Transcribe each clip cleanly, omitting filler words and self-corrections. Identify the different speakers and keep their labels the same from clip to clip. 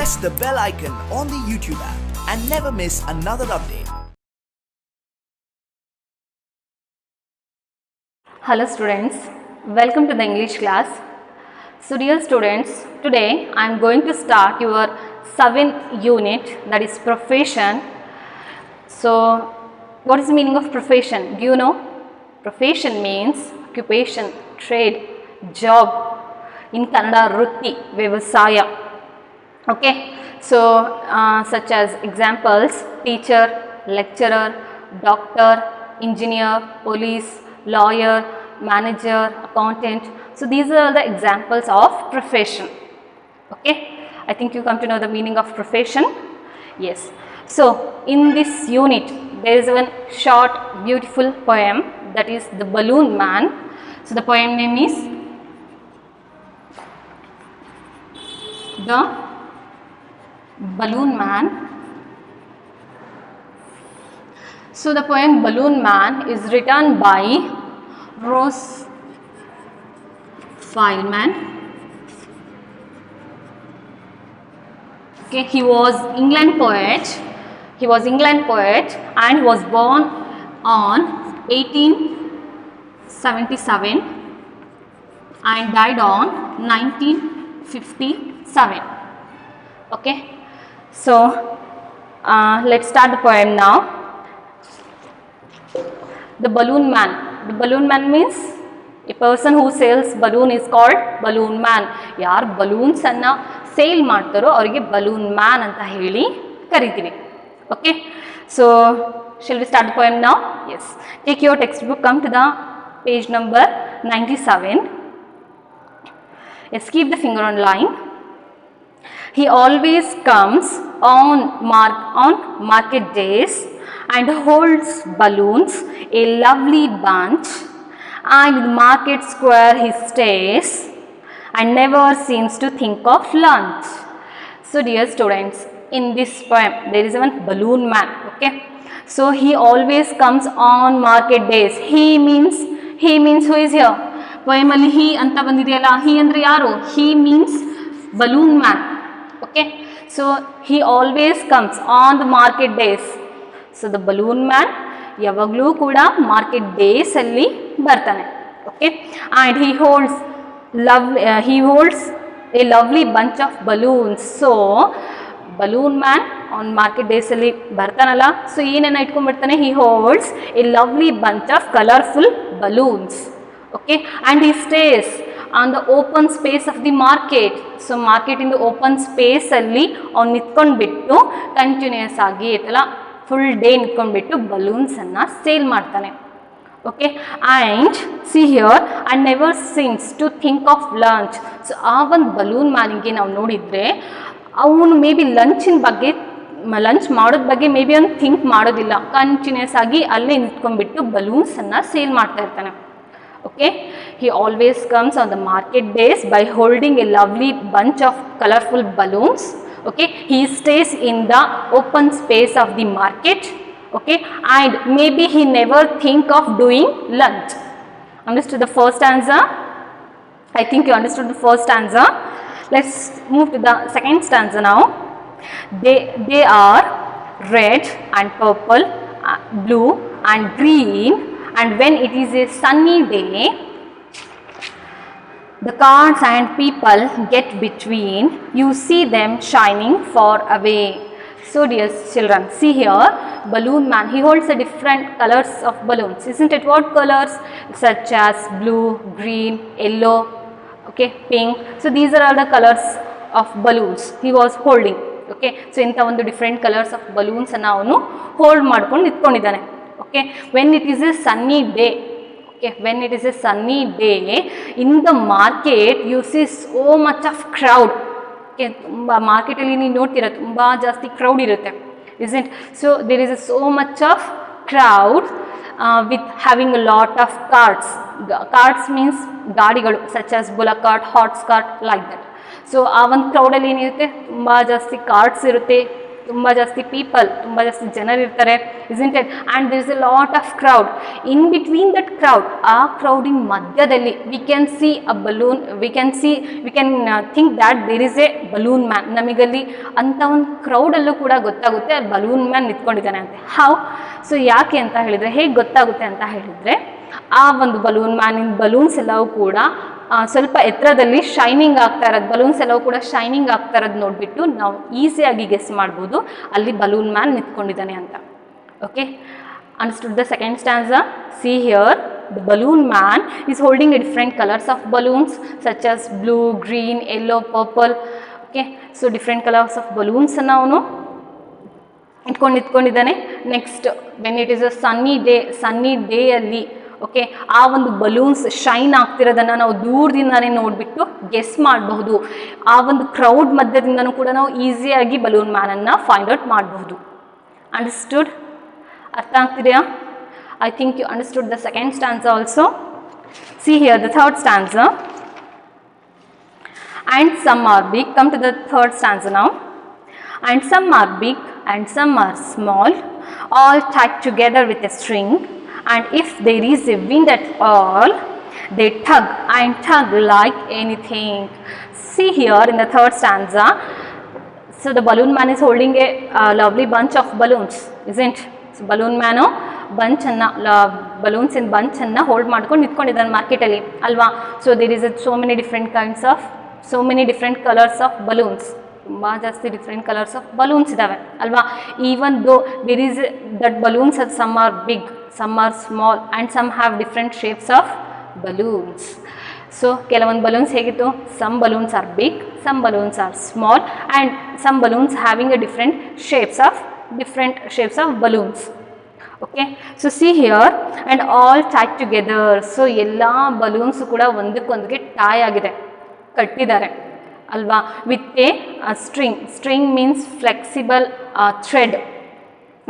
Speaker 1: press the bell icon on the YouTube app and never miss another update.
Speaker 2: Hello students, welcome to the English class. So dear students, today I am going to start your 7th unit, that is profession. So what is the meaning of profession? Do you know? Profession means occupation, trade, job. In Kannada, Vrutti, Vyavasaya. Okay, so such as examples: teacher, lecturer, doctor, engineer, police, lawyer, manager, accountant. So these are the examples of profession. Okay, I think you come to know the meaning of profession. Yes. So in this unit there is one short beautiful poem, that is The Balloon Man. So the poem name is The Balloon Man. So the poem Balloon Man is written by Rose Fileman. Okay, he was England poet. He was England poet and he was born on 1877 and died on 1957. Okay, so let's start the poem now. The Balloon Man. The Balloon Man means a person who sells balloon is called balloon man. ಯಾರು balloons ಅನ್ನ sale ಮಾಡ್ತಾರೋ ಅವರಿಗೆ balloon man ಅಂತ ಹೇಳಿ ಕರಿತೀವಿ. Okay, so shall we start the poem now? Yes. Take your textbook, come to the page number 97. Yes, keep the finger on line. He always comes on market days and holds balloons, a lovely bunch, and in the market square he stays and never seems to think of lunch. So dear students, in this poem there is one balloon man. Okay, so he always comes on market days. He means who is here? Poem alli he anta bandideyalla, he andre yaru? He means balloon man. Okay, so he always comes on the market days. So the balloon man yavaglu kuda market days alli bartane. Okay, and he holds a lovely bunch of balloons. So balloon man on market days alli bartanalla, so ಏನನ್ನ ಇಟ್ಕೊಂಡ್ಬಿಡ್ತಾನೆ? He holds a lovely bunch of colorful balloons. Okay, and he stays on the open space of the market. So market in the open space alli ಅವನು ನಿಂತ್ಕೊಂಡ್ಬಿಟ್ಟು continuous ಆಗಿ ಎಲ್ಲ full day ನಿಂತ್ಕೊಂಡ್ಬಿಟ್ಟು balloons ಅನ್ನ sale ಮಾಡ್ತಾನೆ. Okay, and see here, and never seems to think of lunch. So ಆ ಒಂದು balloon ಮ್ಯಾನಿಗೆ ನಾವು ನೋಡಿದ್ರೆ ಅವನು ಮೇ ಬಿ ಲಂಚ್ ಮಾಡೋದ್ರ ಬಗ್ಗೆ ಮೇ ಬಿ ಅವ್ನು ಥಿಂಕ್ ಮಾಡೋದಿಲ್ಲ, ಕಂಟಿನ್ಯೂಸ್ ಆಗಿ ಅಲ್ಲೇ ನಿಂತ್ಕೊಂಡ್ಬಿಟ್ಟು ಬಲೂನ್ಸ್ ಅನ್ನ ಸೇಲ್ ಮಾಡ್ತಾ ಇರ್ತಾನೆ. Okay, he always comes on the market days by holding a lovely bunch of colorful balloons. Okay, he stays in the open space of the market. Okay, and maybe he never think of doing lunch. Understood the first stanza? I think you understood the first stanza. Let's move to the second stanza now. They are red and purple, blue and green, and when it is a sunny day, the cars and people get between. You see them shining far away. So dear children, see here, balloon man, he holds a different colors of balloons, isn't it? What colors? Such as blue, green, yellow, okay, pink. So these are all the colors of balloons he was holding. Okay, so ಇಂಥ ಒಂದು different colours of balloons ಅನ್ನು ಅವನು hold ಮಾಡ್ಕೊಂಡು ನಿಂತ್ಕೊಂಡಿದ್ದಾನೆ. Okay, when it is a sunny day, okay, when it is a sunny day in the market you see so much of crowd. Okay, market ಅಲ್ಲಿ ನೀವು ನೋಡ್ತೀರಾ ತುಂಬಾ ಜಾಸ್ತಿ ಕ್ರೌಡ್ ಇರುತ್ತೆ, isn't? So there is so much of crowd with having a lot of carts. Carts means ಗಾಡಿಗಳು, such as bullock cart, horse cart, like that. So ಆ ಒಂದು ಕ್ರೌಡಲ್ಲಿ ಏನಿರುತ್ತೆ, ತುಂಬ ಜಾಸ್ತಿ ಕಾರ್ಟ್ಸ್ ಇರುತ್ತೆ, ತುಂಬ ಜಾಸ್ತಿ ಪೀಪಲ್, ತುಂಬ ಜಾಸ್ತಿ ಜನರಿರ್ತಾರೆ, isn't it? And there is a lot of crowd. In between that crowd, ಆ ಕ್ರೌಡಿನ ಮಧ್ಯದಲ್ಲಿ we can see a balloon, we can think that there is a balloon man. ನಮಗಲ್ಲಿ ಅಂಥ ಒಂದು ಕ್ರೌಡಲ್ಲೂ ಕೂಡ ಗೊತ್ತಾಗುತ್ತೆ ಅಲ್ಲಿ ಬಲೂನ್ ಮ್ಯಾನ್ ನಿಂತ್ಕೊಂಡಿದ್ದಾನೆ ಅಂತ. ಹೌ? ಸೊ ಯಾಕೆ ಅಂತ ಹೇಳಿದರೆ, ಹೇಗೆ ಗೊತ್ತಾಗುತ್ತೆ ಅಂತ ಹೇಳಿದರೆ, ಆ ಒಂದು ಬಲೂನ್ ಮ್ಯಾನಿನ ಬಲೂನ್ಸ್ ಎಲ್ಲವೂ ಕೂಡ ಸ್ವಲ್ಪ ಎತ್ತರದಲ್ಲಿ ಶೈನಿಂಗ್ ಆಗ್ತಾ ಇರೋದು, ಬಲೂನ್ಸ್ ಎಲ್ಲವೂ ಕೂಡ ಶೈನಿಂಗ್ ಆಗ್ತಾ ಇರೋದು ನೋಡಿಬಿಟ್ಟು ನಾವು ಈಸಿಯಾಗಿ ಗೆಸ್ ಮಾಡ್ಬೋದು ಅಲ್ಲಿ ಬಲೂನ್ ಮ್ಯಾನ್ ನಿಂತ್ಕೊಂಡಿದ್ದಾನೆ ಅಂತ. Okay, understood the second stanza? See here, the balloon man is holding a different colors of balloons such as blue, green, yellow, purple. Okay, so different colors of balloons ಅನ್ನು ಅವನು ಇಟ್ಕೊಂಡಿದ್ದಾನೆ. Next, when it is a sunny day ಅಲ್ಲಿ, okay, ಆ ಒಂದು balloons shine ಆಗ್ತಿರೋದನ್ನು ನಾವು ದೂರದಿಂದನೇ ನೋಡಿಬಿಟ್ಟು guess ಮಾಡಬಹುದು. ಆ ಒಂದು ಕ್ರೌಡ್ ಮಧ್ಯದಿಂದನೂ ಕೂಡ ನಾವು ಈಸಿಯಾಗಿ ಬಲೂನ್ ಮ್ಯಾನನ್ನು ಫೈಂಡ್ ಔಟ್ ಮಾಡಬಹುದು. ಅಂಡರ್ಸ್ಟುಡ್? ಅರ್ಥ ಆಗ್ತಿದೆಯಾ? I think you understood the second stanza also. See here, the third stanza. And some are big. Come to the third stanza now. And some are big and some are small, all tied together with a string. And if there is a wind at all, they tug and tug like anything. See here in the third stanza. So the balloon man is holding a lovely bunch of balloons, isn't? So balloon man ಬಂಚನ್ನು, ಬಲೂನ್ಸಿನ ಬಂಚನ್ನು hold ಮಾಡ್ಕೊಂಡು ನಿಂತ್ಕೊಂಡಿದ್ದಾನೆ ಮಾರ್ಕೆಟಲ್ಲಿ ಅಲ್ವಾ. So there is so many different colours of balloons, ತುಂಬ ಜಾಸ್ತಿ different colours of balloons ಇದ್ದಾವೆ ಅಲ್ವಾ. Even though there is that balloons some are big, some are small and some have different shapes of balloons. So ಕೆಲವೊಂದು balloons ಹೇಗಿತ್ತು? Some balloons are big, some balloons are small and some balloons having a different shapes of balloons. Okay, so see here, and all tied together. So ಎಲ್ಲ balloons ಕೂಡ ಒಂದಕ್ಕೊಂದಿಗೆ tie ಆಗಿದೆ, ಕಟ್ಟಿದ್ದಾರೆ ಅಲ್ವಾ, with a string means flexible thread.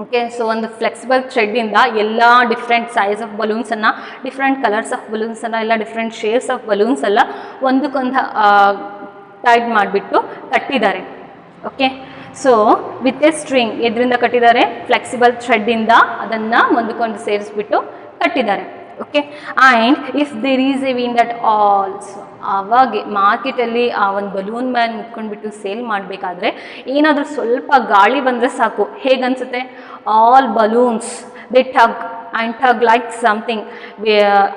Speaker 2: Okay, so ಒಂದು flexible ಥ್ರೆಡ್ಡಿಂದ ಎಲ್ಲ different size of ಬಲೂನ್ಸನ್ನು, different colours of ಬಲೂನ್ಸನ್ನು, ಎಲ್ಲ ಡಿಫ್ರೆಂಟ್ ಶೇಪ್ಸ್ ಆಫ್ ಬಲೂನ್ಸ್ ಎಲ್ಲ ಒಂದಕ್ಕೊಂದು ಟೈಡ್ ಮಾಡಿಬಿಟ್ಟು ಕಟ್ಟಿದ್ದಾರೆ. Okay, so with a string, ಎದರಿಂದ ಕಟ್ಟಿದ್ದಾರೆ? ಫ್ಲೆಕ್ಸಿಬಲ್ ಥ್ರೆಡ್ಡಿಂದ ಅದನ್ನು ಒಂದಕ್ಕೊಂದು ಸೇರಿಸ್ಬಿಟ್ಟು ಕಟ್ಟಿದ್ದಾರೆ. Okay, and if there is a wind at all, so ಆವಾಗ ಮಾರ್ಕೆಟಲ್ಲಿ ಆ ಒಂದು ಬಲೂನ್ ಮ್ಯಾನ್ ನಿಂತ್ಕೊಂಡ್ಬಿಟ್ಟು ಸೇಲ್ ಮಾಡಬೇಕಾದ್ರೆ ಏನಾದರೂ ಸ್ವಲ್ಪ ಗಾಳಿ ಬಂದರೆ ಸಾಕು, ಹೇಗನ್ಸುತ್ತೆ? All balloons they tug and tug like something.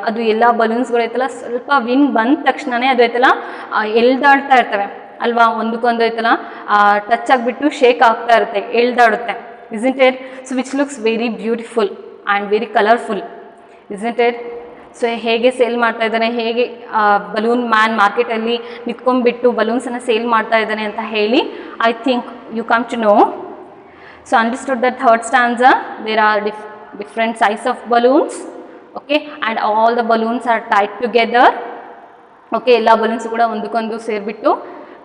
Speaker 2: ಅದು ಎಲ್ಲ ಬಲೂನ್ಸ್ಗಳು ಐತಲ್ಲ, ಸ್ವಲ್ಪ ವಿಂಡ್ ಬಂದ ತಕ್ಷಣವೇ ಅದು ಐತಲ್ಲ ಎಳ್ದಾಡ್ತಾ ಇರ್ತವೆ ಅಲ್ವಾ, ಒಂದಕ್ಕೊಂದು ಐತಲ್ಲ ಟಚ್ ಆಗಿಬಿಟ್ಟು ಶೇಕ್ ಆಗ್ತಾ ಇರುತ್ತೆ, ಎಳ್ದಾಡುತ್ತೆ, isn't it? So which looks very beautiful and very colourful, isn't it? So ಹೇಗೆ ಸೇಲ್ ಮಾಡ್ತಾ ಇದ್ದಾನೆ, ಹೇಗೆ ಬಲೂನ್ ಮ್ಯಾನ್ ಮಾರ್ಕೆಟಲ್ಲಿ ನಿಂತ್ಕೊಂಡ್ಬಿಟ್ಟು ಬಲೂನ್ಸನ್ನು ಸೇಲ್ ಮಾಡ್ತಾ ಇದ್ದಾನೆ ಅಂತ ಹೇಳಿ I think you come to know. So understood the third stanza? There are different size of balloons. Okay, and all the balloons are tied together. Okay, ಎಲ್ಲ ಬಲೂನ್ಸ್ ಕೂಡ ಒಂದಕ್ಕೊಂದು ಸೇರಿಬಿಟ್ಟು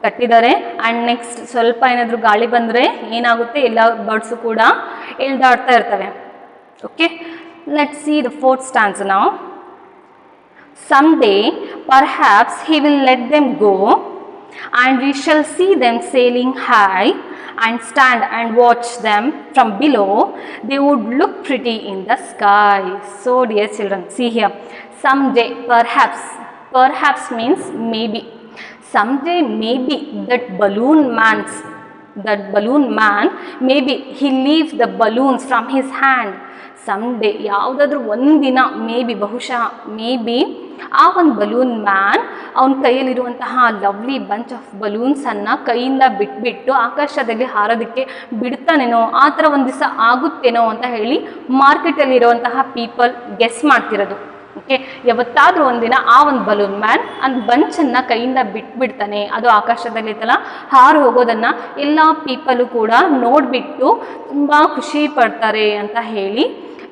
Speaker 2: ಕಟ್ಟಿದ್ದಾರೆ. ಆ್ಯಂಡ್ ನೆಕ್ಸ್ಟ್ ಸ್ವಲ್ಪ ಏನಾದರೂ ಗಾಳಿ ಬಂದರೆ ಏನಾಗುತ್ತೆ? ಎಲ್ಲ ಬರ್ಡ್ಸು ಕೂಡ ಎಳ್ದಾಡ್ತಾ ಇರ್ತವೆ. Okay, let's see the fourth stanza now. Someday perhaps he will let them go and we shall see them sailing high and stand and watch them from below. They would look pretty in the sky. So dear children, see here, someday perhaps means maybe. Someday maybe that balloon man maybe he leaves the balloons from his hand. ಸಮ್ಡೇ ಯಾವುದಾದ್ರೂ ಒಂದಿನ ಬಹುಶಃ ಆ ಒಂದು balloon man ಅವನ ಕೈಯಲ್ಲಿರುವಂತಹ lovely bunch of ಬಲೂನ್ಸನ್ನು ಕೈಯಿಂದ ಬಿಟ್ಬಿಟ್ಟು ಆಕಾಶದಲ್ಲಿ ಹಾರೋದಕ್ಕೆ ಬಿಡ್ತಾನೇನೋ, ಆ ಥರ ಒಂದು ದಿವಸ ಆಗುತ್ತೇನೋ ಅಂತ ಹೇಳಿ ಮಾರ್ಕೆಟಲ್ಲಿರುವಂತಹ ಪೀಪಲ್ ಗೆಸ್ ಮಾಡ್ತಿರೋದು. ಓಕೆ, ಯಾವತ್ತಾದರೂ ಒಂದಿನ ಆ ಒಂದು ಬಲೂನ್ ಮ್ಯಾನ್ ಒಂದು ಬಂಚನ್ನು ಕೈಯಿಂದ ಬಿಟ್ಬಿಡ್ತಾನೆ, ಅದು ಆಕಾಶದಲ್ಲಿ ತಲ ಹಾರು ಹೋಗೋದನ್ನು ಎಲ್ಲ ಪೀಪಲು ಕೂಡ ನೋಡಿಬಿಟ್ಟು ತುಂಬ ಖುಷಿ ಪಡ್ತಾರೆ ಅಂತ ಹೇಳಿ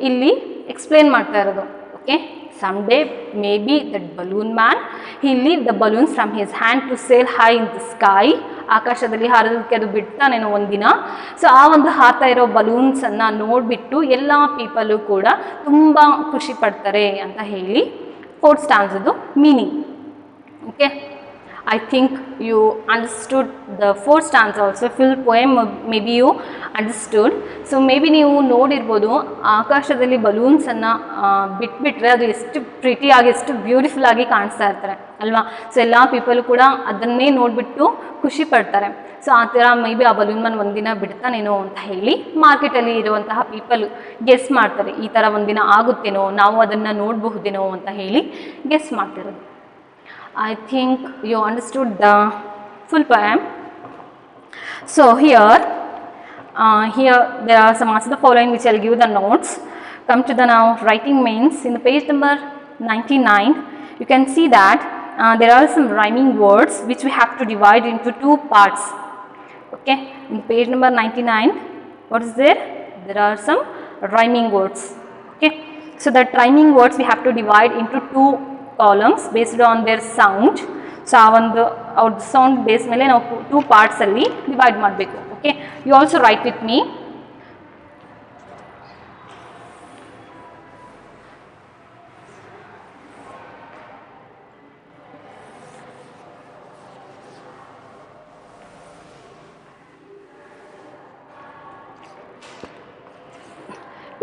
Speaker 2: ಇಲ್ಲಿ ಎಕ್ಸ್ಪ್ಲೇನ್ ಮಾಡ್ತಾ ಇರೋದು. Okay, someday maybe that balloon man he leave the balloons from his hand to sail high in the sky. ಆಕಾಶದಲ್ಲಿ ಹಾರೋದಕ್ಕೆ ಅದು ಬಿಡ್ತಾನೇನೋ ಒಂದಿನ. ಸೊ ಆ ಒಂದು ಹಾರ್ತಾ ಇರೋ ಬಲೂನ್ಸನ್ನು ನೋಡಿಬಿಟ್ಟು ಎಲ್ಲ ಪೀಪಲು ಕೂಡ ತುಂಬ ಖುಷಿ ಪಡ್ತಾರೆ ಅಂತ ಹೇಳಿ ಫೋರ್ತ್ ಸ್ಟ್ಯಾನ್ಸದು meaning. Okay, I think you understood the fourth stanza also. Full poem maybe you understood. So maybe ನೀವು ನೋಡಿರ್ಬೋದು ಆಕಾಶದಲ್ಲಿ ಬಲೂನ್ಸನ್ನು ಬಿಟ್ಬಿಟ್ರೆ ಅದು ಎಷ್ಟು ಪ್ರಿಟಿಯಾಗಿ ಎಷ್ಟು ಬ್ಯೂಟಿಫುಲ್ ಆಗಿ ಕಾಣಿಸ್ತಾ ಇರ್ತಾರೆ ಅಲ್ವಾ. ಸೊ ಎಲ್ಲ ಪೀಪಲ್ ಕೂಡ ಅದನ್ನೇ ನೋಡಿಬಿಟ್ಟು ಖುಷಿ ಪಡ್ತಾರೆ. ಸೊ ಆ ಥರ ಮೇ ಬಿ ಆ ಬಲೂನ್ ಮನ್ ಒಂದಿನ ಬಿಡ್ತಾನೇನೋ ಅಂತ ಹೇಳಿ ಮಾರ್ಕೆಟಲ್ಲಿ ಇರುವಂತಹ ಪೀಪಲ್ ಗೆಸ್ ಮಾಡ್ತಾರೆ, ಈ ಥರ ಒಂದಿನ ಆಗುತ್ತೇನೋ, ನಾವು ಅದನ್ನು ನೋಡಬಹುದೇನೋ ಅಂತ ಹೇಳಿ ಗೆಸ್ ಮಾಡ್ತಿರೋದು. I think you understood the full poem. So here there are some answers the following which I'll give the notes. Come to the now writing means. In the page number 99 you can see that there are some rhyming words which we have to divide into two parts. Okay, in page number 99 what is there? There are some rhyming words. Okay, so that rhyming words we have to divide into two columns based on their sound. So our sound base ಮೇಲೆ ನಾವು two parts ಅಲ್ಲಿ divide ಮಾಡಬೇಕು. Okay, you also write with me.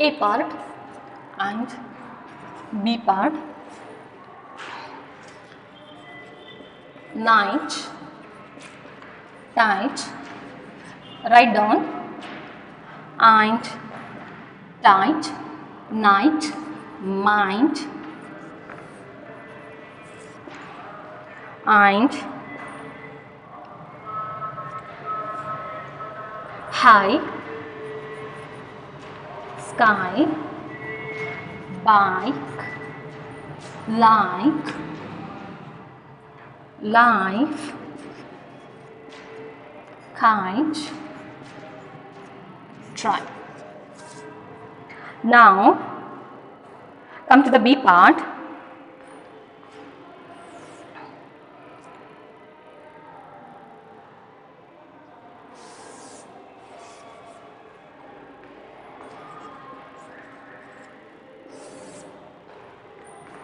Speaker 2: A part and B part. Night, tight, write down, and tight, night, mind, and high, sky, bike, like, life, kite, try. Now come to the B part.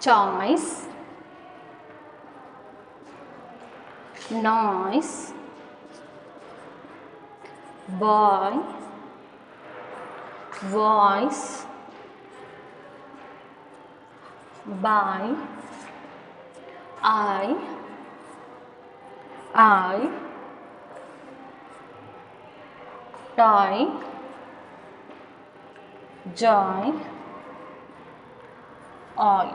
Speaker 2: Choice, noise, boy, voice, by, I, toy, joy, oil.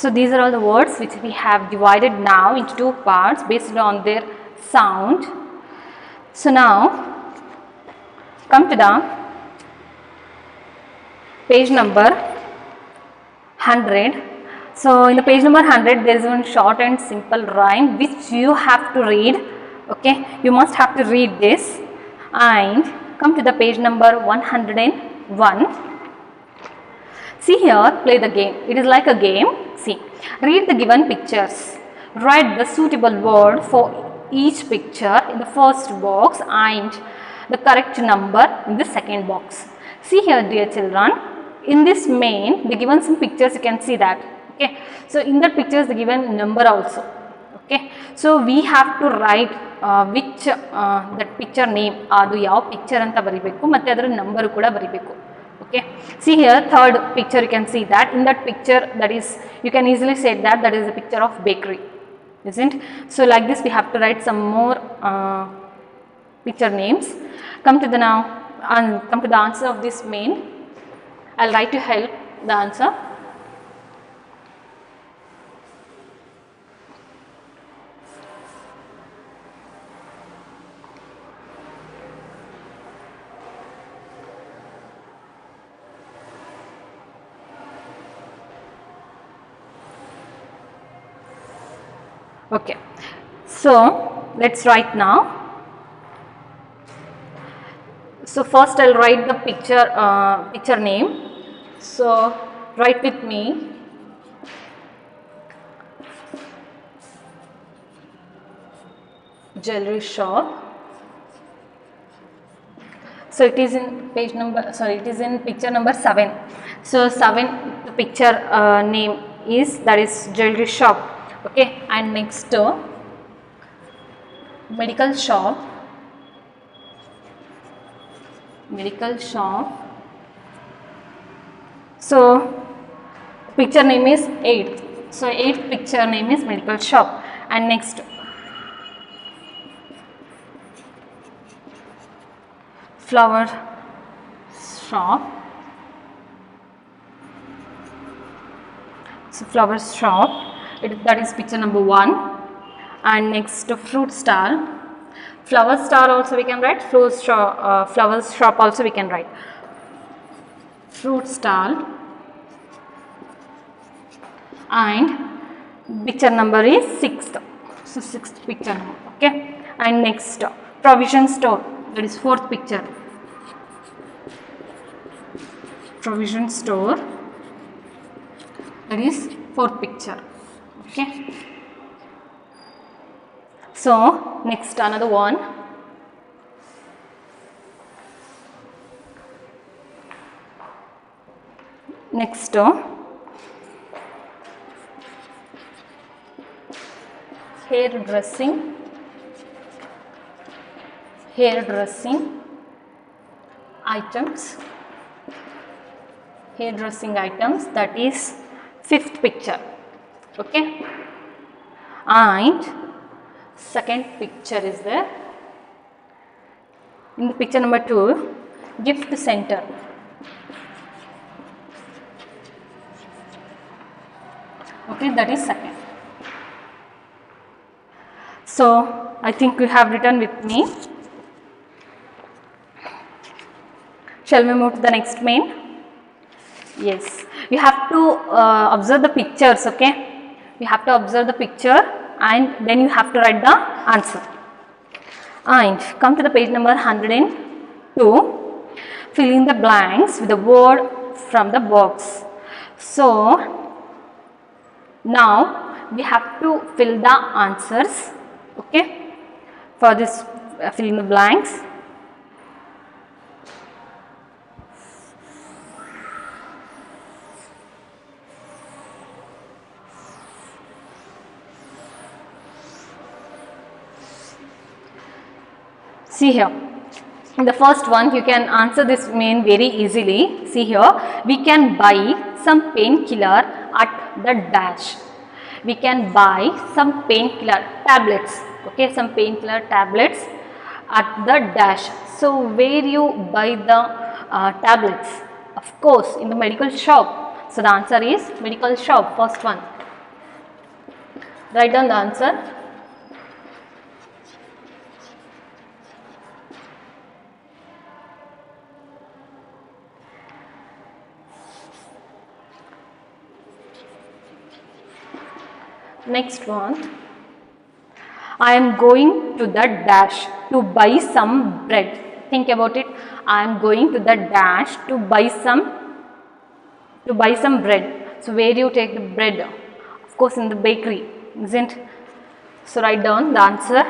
Speaker 2: So these are all the words which we have divided now into two parts based on their sound. So now come to the page number 100. So in the page number 100 there is one short and simple rhyme which you have to read. Okay, you must have to read this. And come to the page number 101. See here, play the game. It is like a game. See, read the given pictures. Write the suitable word for each picture in the first box and the correct number in the second box. See here, dear children, in this main they given some pictures, you can see that. Okay, so in that pictures they given number also. Okay, so we have to write which that picture name, adu yav picture anta baribeku matte adra number kuda baribeku. Okay, see here, third picture you can see that in that picture, that is, you can easily say that that is a picture of bakery, isn't? So like this we have to write some more picture names. Come to the now come to the answer of this main. I'll write to help the answer. Okay, so let's write now. So first I'll write the picture name. So write with me. Jewelry shop. So it is in page number, sorry, it is in picture number 7. So 7, the picture name is, that is jewelry shop. Okay, and next medical shop. Medical shop. So picture name is 8th. So 8th picture name is medical shop. And next flower shop. So flower shop, that is picture number 1. And next fruit stall. Flower stall also we can write, flower shop also we can write. Fruit stall. And picture number is 6th. So 6th picture number. Okay. And next provision store, that is 4th picture. Provision store, that is 4th picture. Okay. So next another one. Next hairdressing items. Hairdressing items, that is 5th picture. Okay. And second picture is there. In the picture number 2, gift center. Okay, that is second. So I think you have written with me. Shall we move to the next main? Yes, you have to observe the pictures. Okay, you have to observe the picture and then you have to write the answer. And come to the page number 102. Fill in the blanks with the word from the box. So now we have to fill the answers. Okay, for this fill in the blanks. See here, in the first one you can answer this main very easily. See here, we can buy some painkiller at the dash. We can buy some painkiller tablets. Okay, some painkiller tablets at the dash. So where you buy the tablets? Of course, in the medical shop. So the answer is medical shop, first one. Write down the answer. Next one, I am going to the dash to buy some bread. Think about it. I am going to the dash to buy some bread. So where do you take the bread? Of course, in the bakery, isn't it? So write down the answer.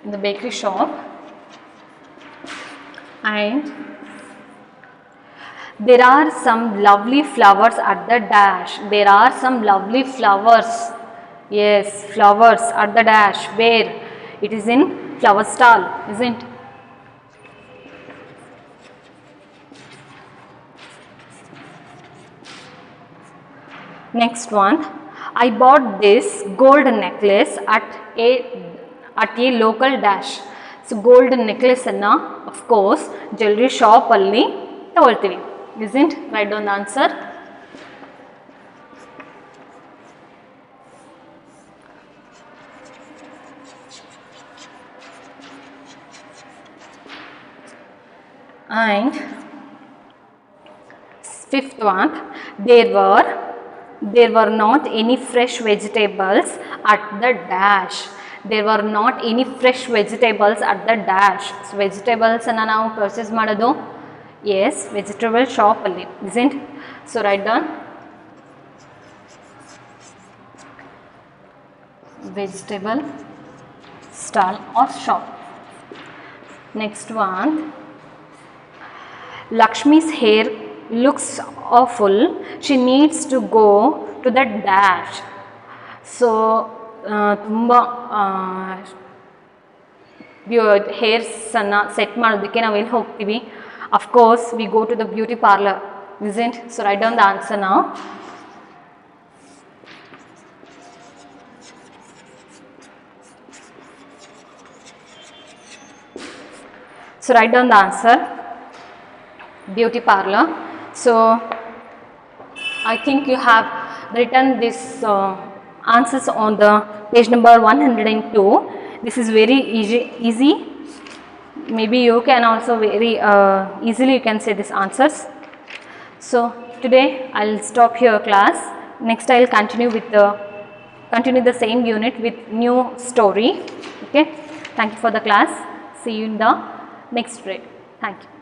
Speaker 2: In the bakery shop. And there are some lovely flowers at the dash. There are some lovely flowers. Yes, flowers at the dash. Where? It is in flower stall, isn't it? Next one. I bought this gold necklace at a local dash. So gold necklace anna, of course, jewelry shop alli tagoltivi. Isn't? Write down the answer. And fifth one, there were not any fresh vegetables at the dash. There were not any fresh vegetables at the dash. So vegetables anna ನಾವು purchase ಮಾಡೋದು. Yes, vegetable shop alli, isn't? So write down vegetable stall or shop. Next one, Lakshmi's hair looks awful. She needs to go to the dash. So ತುಂಬ ಹೇರ್ಸನ್ನು set ಮಾಡೋದಕ್ಕೆ ನಾವು ಎಲ್ಲಿ ಹೋಗ್ತೀವಿ? Of course we go to the beauty parlour, isn't? So write down the answer now. So write down the answer, beauty parlor. So I think you have written this answers on the page number 102. This is very easy. Maybe you can also very easily you can say these answers. So today I'll stop here class. Next I'll continue the same unit with new story. Okay, thank you for the class. See you in the next grade. Thank you.